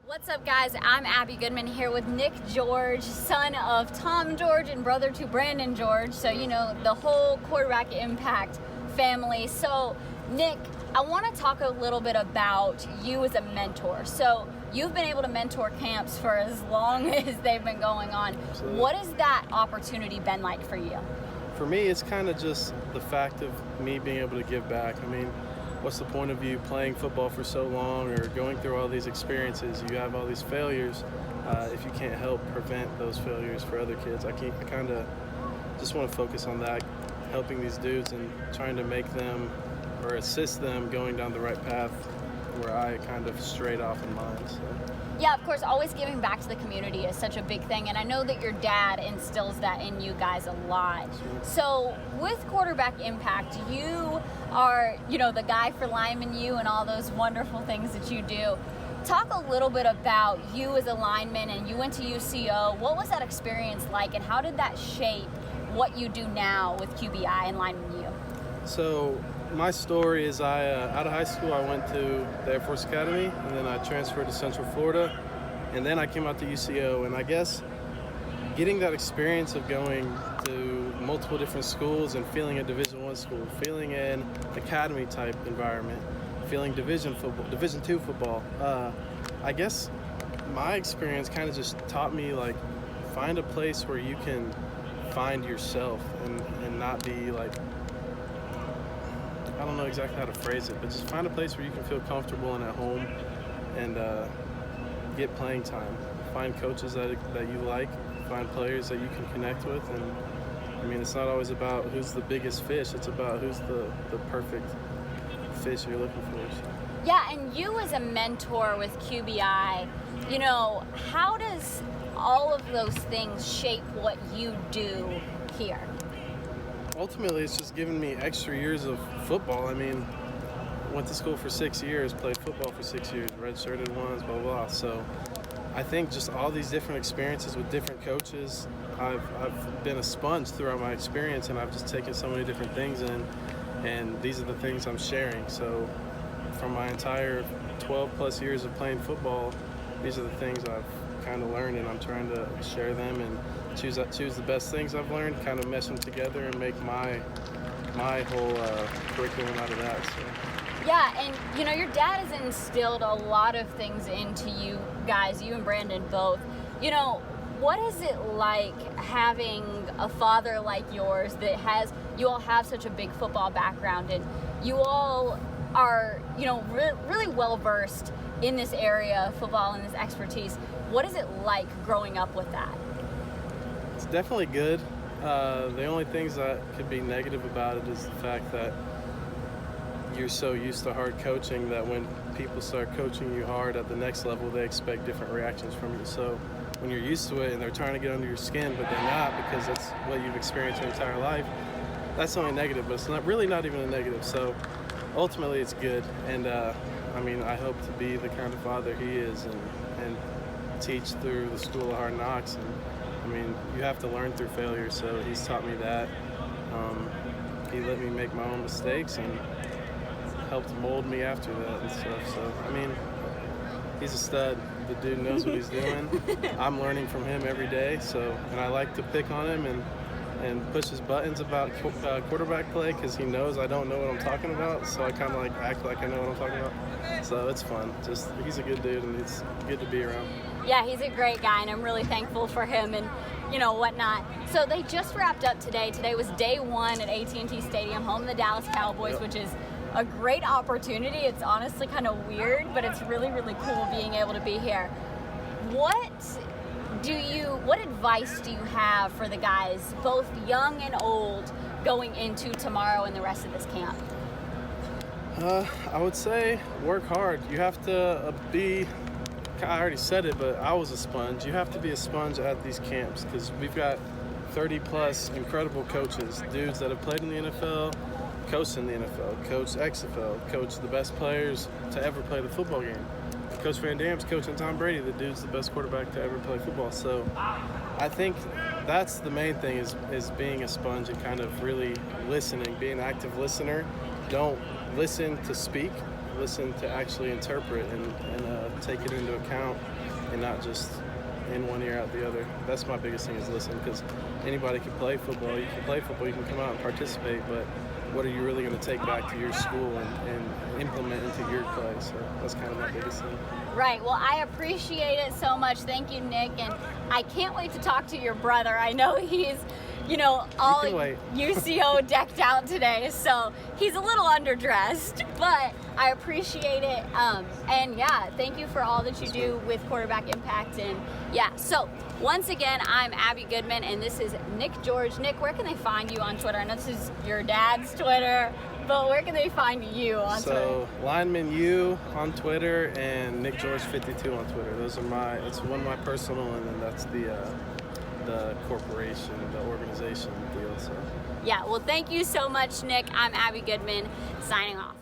What's up, guys? I'm Abby Goodman here with Nick George, son of Tom George and brother to Brandon George. So, you know, the whole Quarterback Impact family. So, Nick, I want to talk a little bit about you as a mentor. So, you've been able to mentor camps for as long as they've been going on. Absolutely. What has that opportunity been like for you? For me, it's kind of just the fact of me being able to give back. I mean, what's the point of you playing football for so long or going through all these experiences? You have all these failures if you can't help prevent those failures for other kids. I kind of just want to focus on that, helping these dudes and trying to make them or assist them going down the right path where I kind of strayed off in mine. So. Yeah, of course, always giving back to the community is such a big thing, and I know that your dad instills that in you guys a lot. Sure. So with Quarterback Impact, you are, the guy for Lineman U and all those wonderful things that you do. Talk a little bit about you as a lineman, and you went to UCO. What was that experience like, and how did that shape what you do now with QBI and Lineman U? So my story is out of high school, I went to the Air Force Academy, and then I transferred to Central Florida, and then I came out to UCO. And I guess getting that experience of going to multiple different schools and feeling a Division I school, feeling an academy type environment, feeling Division II football, I guess my experience kind of just taught me, like, find a place where you can find yourself and not be like, I don't know exactly how to phrase it, but just find a place where you can feel comfortable and at home and get playing time. Find coaches that you like, find players that you can connect with. And I mean, it's not always about who's the biggest fish, it's about who's the perfect fish you're looking for. So. Yeah, and you as a mentor with QBI, how does all of those things shape what you do here? Ultimately, it's just given me extra years of football. I mean, went to school for 6 years, played football for 6 years, redshirted ones, blah, blah. So I think just all these different experiences with different coaches, I've been a sponge throughout my experience, and I've just taken so many different things in, and these are the things I'm sharing. So from my entire 12 plus years of playing football, these are the things I've kind of learned, and I'm trying to share them and choose the best things I've learned, kind of mesh them together and make my whole curriculum out of that. So. Yeah, and your dad has instilled a lot of things into you guys, you and Brandon both. What is it like having a father like yours that you all have such a big football background, and you all are, really well versed in this area of football and this expertise? What is it like growing up with that? It's definitely good. The only things that could be negative about it is the fact that you're so used to hard coaching that when people start coaching you hard at the next level, they expect different reactions from you. So when you're used to it and they're trying to get under your skin, but they're not because that's what you've experienced your entire life, that's only negative, but it's not even a negative. So ultimately it's good. And I hope to be the kind of father he is and teach through the school of hard knocks. And you have to learn through failure, so he's taught me that. He let me make my own mistakes and helped mold me after that and stuff. So, he's a stud. The dude knows what he's doing. I'm learning from him every day, and I like to pick on him and push his buttons about quarterback play because he knows I don't know what I'm talking about, so I kind of act like I know what I'm talking about. So it's fun. He's a good dude, and it's good to be around. Yeah, he's a great guy, and I'm really thankful for him and whatnot. So they just wrapped up today. Today was day one at AT&T Stadium, home of the Dallas Cowboys, Yep. Which is a great opportunity. It's honestly kind of weird, but it's really, really cool being able to be here. What advice do you have for the guys, both young and old, going into tomorrow and the rest of this camp? I would say work hard. You have to I already said it, but I was a sponge. You have to be a sponge at these camps because we've got 30 plus incredible coaches, dudes that have played in the NFL, coached in the NFL, coached XFL, coached the best players to ever play the football game. Coach Van Dam's coaching Tom Brady. The dude's the best quarterback to ever play football. So I think that's the main thing is being a sponge and kind of really listening, being an active listener. Don't listen to speak, listen to actually interpret and take it into account, and not just in one ear out the other. That's my biggest thing, is listen, because anybody can play football. You can play football, you can come out and participate, but what are you really going to take back to your school and implement into your play? So that's kind of my biggest thing. Right. Well, I appreciate it so much. Thank you, Nick. And I can't wait to talk to your brother. I know he's, all UCO decked out today, so he's a little underdressed, but I appreciate it. And yeah, thank you for all that you do with Quarterback Impact. And yeah, so once again, I'm Abby Goodman, and this is Nick George. Nick, where can they find you on Twitter? I know this is your dad's Twitter, but where can they find you on Twitter? So, Lineman U on Twitter and Nick George 52 on Twitter. Those are it's one of my personal, and then that's the corporation, the organization deal. So yeah, well, thank you so much, Nick. I'm Abby Goodman, signing off.